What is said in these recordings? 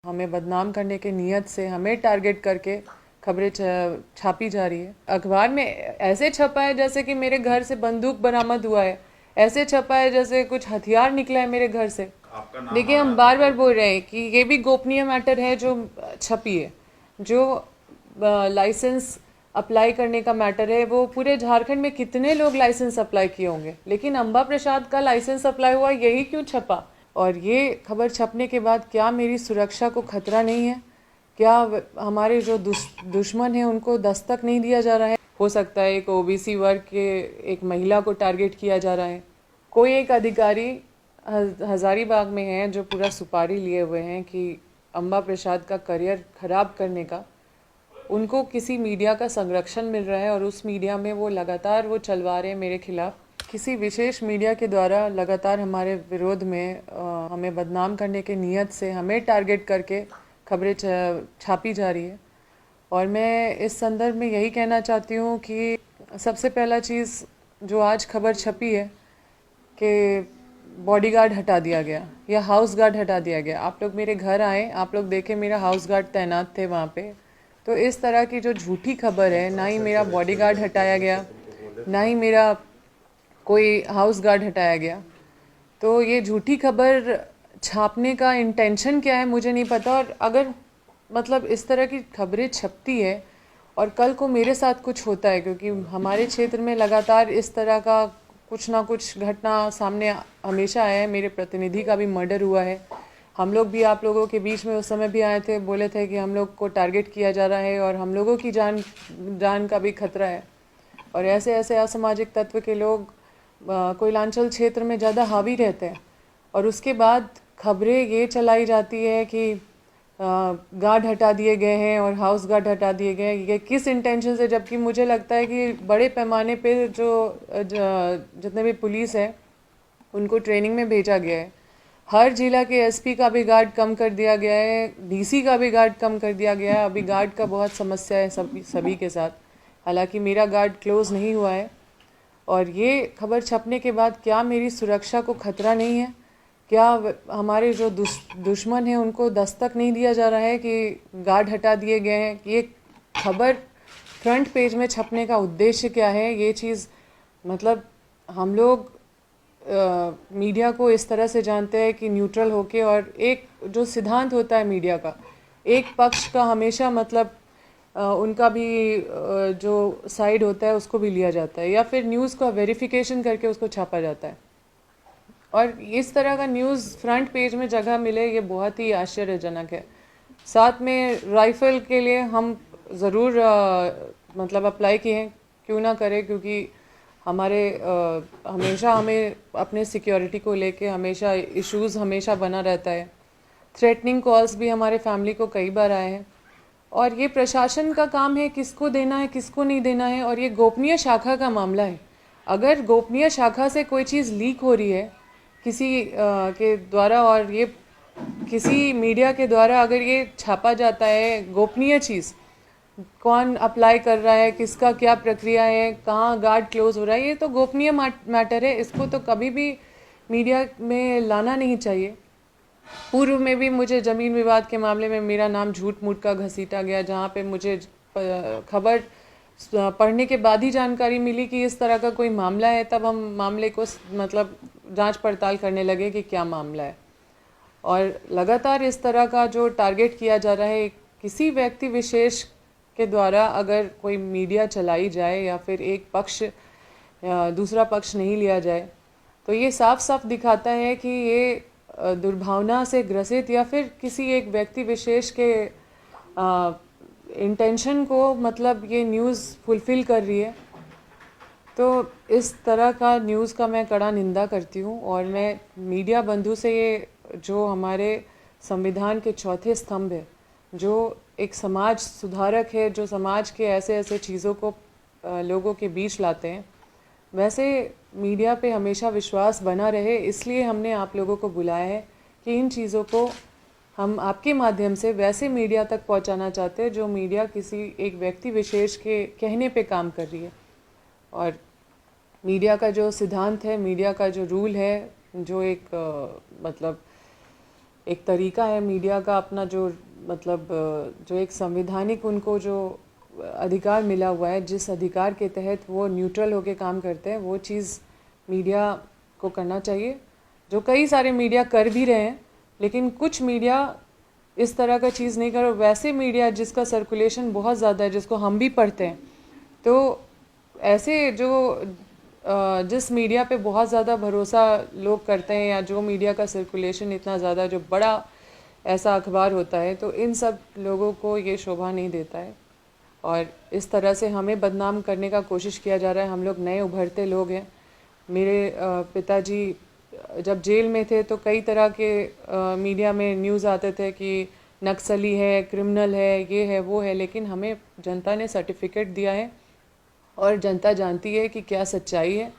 हमें बदनाम करने के नियत से हमें टारगेट करके खबरें छापी जा रही है। अखबार में ऐसे छपा है जैसे कि मेरे घर से बंदूक बरामद हुआ है, ऐसे छपा है जैसे कुछ हथियार निकला है मेरे घर से। देखिए, हम बार बार बोल रहे हैं कि ये भी गोपनीय मैटर है जो छपी है। जो लाइसेंस अप्लाई करने का मैटर है, वो पूरे झारखंड में कितने लोग लाइसेंस अप्लाई किए होंगे, लेकिन अंबा प्रसाद का लाइसेंस अप्लाई हुआ, यही क्यों छपा? और ये खबर छपने के बाद क्या मेरी सुरक्षा को खतरा नहीं है? क्या हमारे जो दुश्मन हैं उनको दस्तक नहीं दिया जा रहा है? हो सकता है एक ओबीसी वर्ग के एक महिला को टारगेट किया जा रहा है। कोई एक अधिकारी हजारीबाग में है जो पूरा सुपारी लिए हुए हैं कि अंबा प्रसाद का करियर खराब करने का उनको किसी मीडिया का संरक्षण मिल रहा है, और उस मीडिया में वो लगातार वो चलवा रहे हैं मेरे खिलाफ। किसी विशेष मीडिया के द्वारा लगातार हमारे विरोध में हमें बदनाम करने के नियत से हमें टारगेट करके खबरें छापी जा रही है। और मैं इस संदर्भ में यही कहना चाहती हूँ कि सबसे पहला चीज़ जो आज खबर छपी है कि बॉडीगार्ड हटा दिया गया या हाउस गार्ड हटा दिया गया। आप लोग मेरे घर आए, आप लोग देखें मेरा हाउस गार्ड तैनात थे वहाँ पे। तो इस तरह की जो झूठी खबर है, ना ही मेरा बॉडीगार्ड हटाया गया, ना ही मेरा कोई हाउस गार्ड हटाया गया। तो ये झूठी खबर छापने का इंटेंशन क्या है मुझे नहीं पता। और अगर मतलब इस तरह की खबरें छपती है और कल को मेरे साथ कुछ होता है, क्योंकि हमारे क्षेत्र में लगातार इस तरह का कुछ ना कुछ घटना सामने हमेशा आया है। मेरे प्रतिनिधि का भी मर्डर हुआ है। हम लोग भी आप लोगों के बीच में उस समय भी आए थे, बोले थे कि हम लोग को टारगेट किया जा रहा है और हम लोगों की जान का भी खतरा है। और ऐसे ऐसे असामाजिक तत्व के लोग कोयलांचल क्षेत्र में ज़्यादा हावी रहते हैं। और उसके बाद खबरें ये चलाई जाती है कि गार्ड हटा दिए गए हैं और हाउस गार्ड हटा दिए गए हैं। ये किस इंटेंशन से? जबकि मुझे लगता है कि बड़े पैमाने पे जो जितने भी पुलिस है उनको ट्रेनिंग में भेजा गया है। हर जिला के एसपी का भी गार्ड कम कर दिया गया है, डीसी का भी गार्ड कम कर दिया गया है। अभी गार्ड का बहुत समस्या है सभी के साथ। हालांकि मेरा गार्ड क्लोज नहीं हुआ है। और ये खबर छपने के बाद क्या मेरी सुरक्षा को खतरा नहीं है? क्या हमारे जो दुश्मन हैं उनको दस्तक नहीं दिया जा रहा है कि गार्ड हटा दिए गए हैं? ये खबर फ्रंट पेज में छपने का उद्देश्य क्या है? ये चीज़ मतलब हम लोग मीडिया को इस तरह से जानते हैं कि न्यूट्रल होके, और एक जो सिद्धांत होता है मीडिया का, एक पक्ष का हमेशा मतलब उनका भी जो साइड होता है उसको भी लिया जाता है, या फिर न्यूज़ का वेरिफिकेशन करके उसको छापा जाता है। और इस तरह का न्यूज़ फ्रंट पेज में जगह मिले, ये बहुत ही आश्चर्यजनक है। साथ में राइफ़ल के लिए हम ज़रूर मतलब अप्लाई किए हैं, क्यों ना करें, क्योंकि हमारे हमेशा हमें अपने सिक्योरिटी को लेके हमेशा इश्यूज़ हमेशा बना रहता है। थ्रेटनिंग कॉल्स भी हमारे फैमिली को कई बार आए हैं। और ये प्रशासन का काम है किसको देना है किसको नहीं देना है, और ये गोपनीय शाखा का मामला है। अगर गोपनीय शाखा से कोई चीज़ लीक हो रही है किसी के द्वारा, और ये किसी मीडिया के द्वारा अगर ये छापा जाता है गोपनीय चीज़, कौन अप्लाई कर रहा है, किसका क्या प्रक्रिया है, कहाँ गार्ड क्लोज हो रहा है, ये तो गोपनीय मैटर है। इसको तो कभी भी मीडिया में लाना नहीं चाहिए। पूर्व में भी मुझे ज़मीन विवाद के मामले में मेरा नाम झूठ मूठ का घसीटा गया, जहाँ पे मुझे खबर पढ़ने के बाद ही जानकारी मिली कि इस तरह का कोई मामला है। तब हम मामले को मतलब जांच पड़ताल करने लगे कि क्या मामला है। और लगातार इस तरह का जो टारगेट किया जा रहा है किसी व्यक्ति विशेष के द्वारा, अगर कोई मीडिया चलाई जाए या फिर एक पक्ष दूसरा पक्ष नहीं लिया जाए, तो ये साफ साफ दिखाता है कि ये दुर्भावना से ग्रसित या फिर किसी एक व्यक्ति विशेष के इंटेंशन को मतलब ये न्यूज़ फुलफ़िल कर रही है। तो इस तरह का न्यूज़ का मैं कड़ा निंदा करती हूँ। और मैं मीडिया बंधु से ये जो हमारे संविधान के चौथे स्तंभ है, जो एक समाज सुधारक है, जो समाज के ऐसे ऐसे चीज़ों को लोगों के बीच लाते हैं, वैसे मीडिया पे हमेशा विश्वास बना रहे, इसलिए हमने आप लोगों को बुलाया है कि इन चीज़ों को हम आपके माध्यम से वैसे मीडिया तक पहुंचाना चाहते हैं जो मीडिया किसी एक व्यक्ति विशेष के कहने पे काम कर रही है। और मीडिया का जो सिद्धांत है, मीडिया का जो रूल है, जो एक मतलब एक तरीका है मीडिया का अपना जो मतलब जो एक संवैधानिक उनको जो अधिकार मिला हुआ है, जिस अधिकार के तहत वो न्यूट्रल होके काम करते हैं, वो चीज़ मीडिया को करना चाहिए, जो कई सारे मीडिया कर भी रहे हैं। लेकिन कुछ मीडिया इस तरह का चीज़ नहीं कर, वैसे मीडिया जिसका सर्कुलेशन बहुत ज़्यादा है, जिसको हम भी पढ़ते हैं, तो ऐसे जो जिस मीडिया पे बहुत ज़्यादा भरोसा लोग करते हैं, या जो मीडिया का सर्कुलेशन इतना ज़्यादा, जो बड़ा ऐसा अखबार होता है, तो इन सब लोगों को ये शोभा नहीं देता है। और इस तरह से हमें बदनाम करने का कोशिश किया जा रहा है। हम लोग नए उभरते लोग हैं। मेरे पिताजी जब जेल में थे तो कई तरह के मीडिया में न्यूज़ आते थे कि नक्सली है, क्रिमिनल है, ये है, वो है, लेकिन हमें जनता ने सर्टिफिकेट दिया है और जनता जानती है कि क्या सच्चाई है।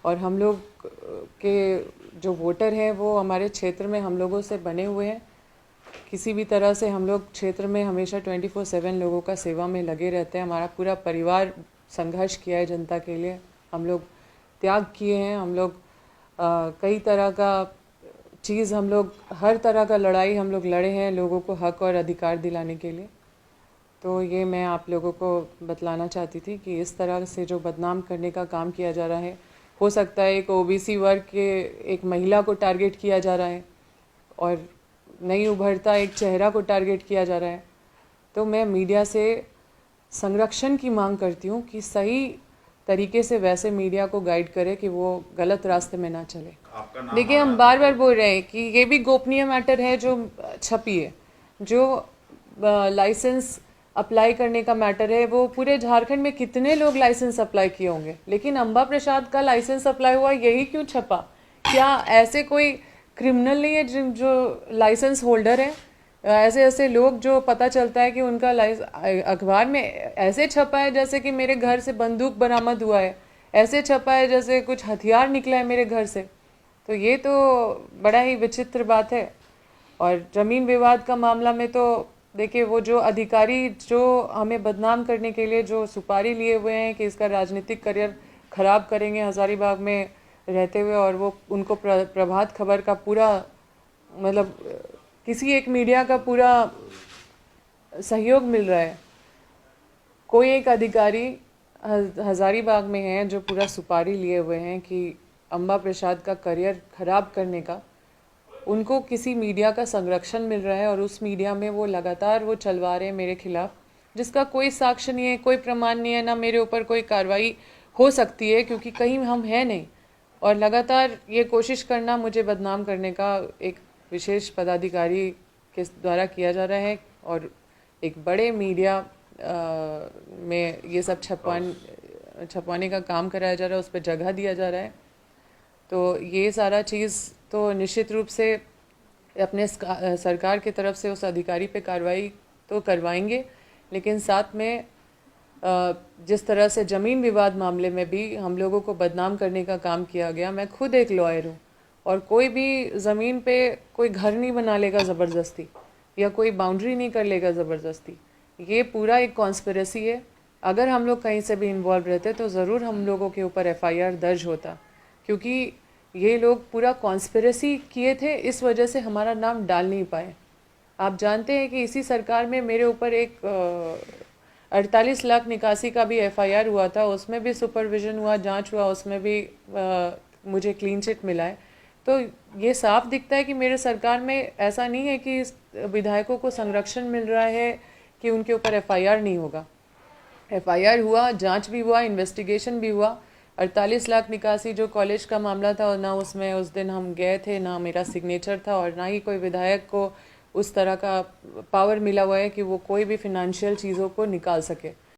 और हम लोग के जो वोटर हैं वो हमारे क्षेत्र में हम लोगों से बने हुए हैं। किसी भी तरह से हम लोग क्षेत्र में हमेशा 24/7 लोगों का सेवा में लगे रहते हैं। हमारा पूरा परिवार संघर्ष किया है जनता के लिए, हम लोग त्याग किए हैं, हम लोग कई तरह का चीज़, हम लोग हर तरह का लड़ाई हम लोग लड़े हैं लोगों को हक और अधिकार दिलाने के लिए। तो ये मैं आप लोगों को बतलाना चाहती थी कि इस तरह से जो बदनाम करने का काम किया जा रहा है, हो सकता है एक ओबीसी वर्ग के एक महिला को टारगेट किया जा रहा है और नई उभरता एक चेहरा को टारगेट किया जा रहा है। तो मैं मीडिया से संरक्षण की मांग करती हूँ कि सही तरीके से वैसे मीडिया को गाइड करे कि वो गलत रास्ते में ना चले। देखिए, हम बार बार बोल रहे हैं कि ये भी गोपनीय मैटर है जो छपी है, जो लाइसेंस अप्लाई करने का मैटर है। वो पूरे झारखंड में कितने लोग लाइसेंस अप्लाई किए होंगे, लेकिन अम्बा प्रसाद का लाइसेंस अप्लाई हुआ, यही क्यों छपा? क्या ऐसे कोई क्रिमिनल नहीं है जो लाइसेंस होल्डर है? ऐसे ऐसे लोग जो पता चलता है कि उनका अखबार में ऐसे छपा है जैसे कि मेरे घर से बंदूक बरामद हुआ है, ऐसे छपा है जैसे कुछ हथियार निकला है मेरे घर से। तो ये तो बड़ा ही विचित्र बात है। और ज़मीन विवाद का मामला में तो देखिए, वो जो अधिकारी जो हमें बदनाम करने के लिए जो सुपारी लिए हुए हैं कि इसका राजनीतिक करियर ख़राब करेंगे हज़ारीबाग में रहते हुए, और वो उनको प्रभात खबर का पूरा मतलब किसी एक मीडिया का पूरा सहयोग मिल रहा है। कोई एक अधिकारी हज़ारीबाग में है जो पूरा सुपारी लिए हुए हैं कि अम्बा प्रसाद का करियर ख़राब करने का, उनको किसी मीडिया का संरक्षण मिल रहा है और उस मीडिया में वो लगातार वो चलवा रहे हैं मेरे खिलाफ, जिसका कोई साक्ष्य नहीं है, कोई प्रमाण नहीं है, ना मेरे ऊपर कोई कार्रवाई हो सकती है क्योंकि कहीं हम हैं नहीं। और लगातार ये कोशिश करना मुझे बदनाम करने का एक विशेष पदाधिकारी के द्वारा किया जा रहा है और एक बड़े मीडिया में ये सब छपवाने का काम कराया जा रहा है, उस पर जगह दिया जा रहा है। तो ये सारा चीज़ तो निश्चित रूप से अपने सरकार की तरफ से उस अधिकारी पे कार्रवाई तो करवाएंगे, लेकिन साथ में जिस तरह से ज़मीन विवाद मामले में भी हम लोगों को बदनाम करने का काम किया गया। मैं खुद एक लॉयर हूँ और कोई भी ज़मीन पे कोई घर नहीं बना लेगा ज़बरदस्ती, या कोई बाउंड्री नहीं कर लेगा ज़बरदस्ती। ये पूरा एक कॉन्स्पिरेसी है। अगर हम लोग कहीं से भी इन्वॉल्व रहते तो ज़रूर हम लोगों के ऊपर एफआईआर दर्ज होता, क्योंकि ये लोग पूरा कॉन्स्पिरेसी किए थे, इस वजह से हमारा नाम डाल नहीं पाए। आप जानते हैं कि इसी सरकार में मेरे ऊपर एक 48 लाख निकासी का भी एफआईआर हुआ था, उसमें भी सुपरविज़न हुआ, जांच हुआ, उसमें भी मुझे क्लीन चिट मिला है। तो ये साफ दिखता है कि मेरे सरकार में ऐसा नहीं है कि विधायकों को संरक्षण मिल रहा है कि उनके ऊपर एफआईआर नहीं होगा। एफआईआर हुआ, जांच भी हुआ, इन्वेस्टिगेशन भी हुआ। 48 लाख निकासी जो कॉलेज का मामला था, और ना उसमें उस दिन हम गए थे, ना मेरा सिग्नेचर था, और ना ही कोई विधायक को उस तरह का पावर मिला हुआ है कि वो कोई भी फिनंशियल चीज़ों को निकाल सके।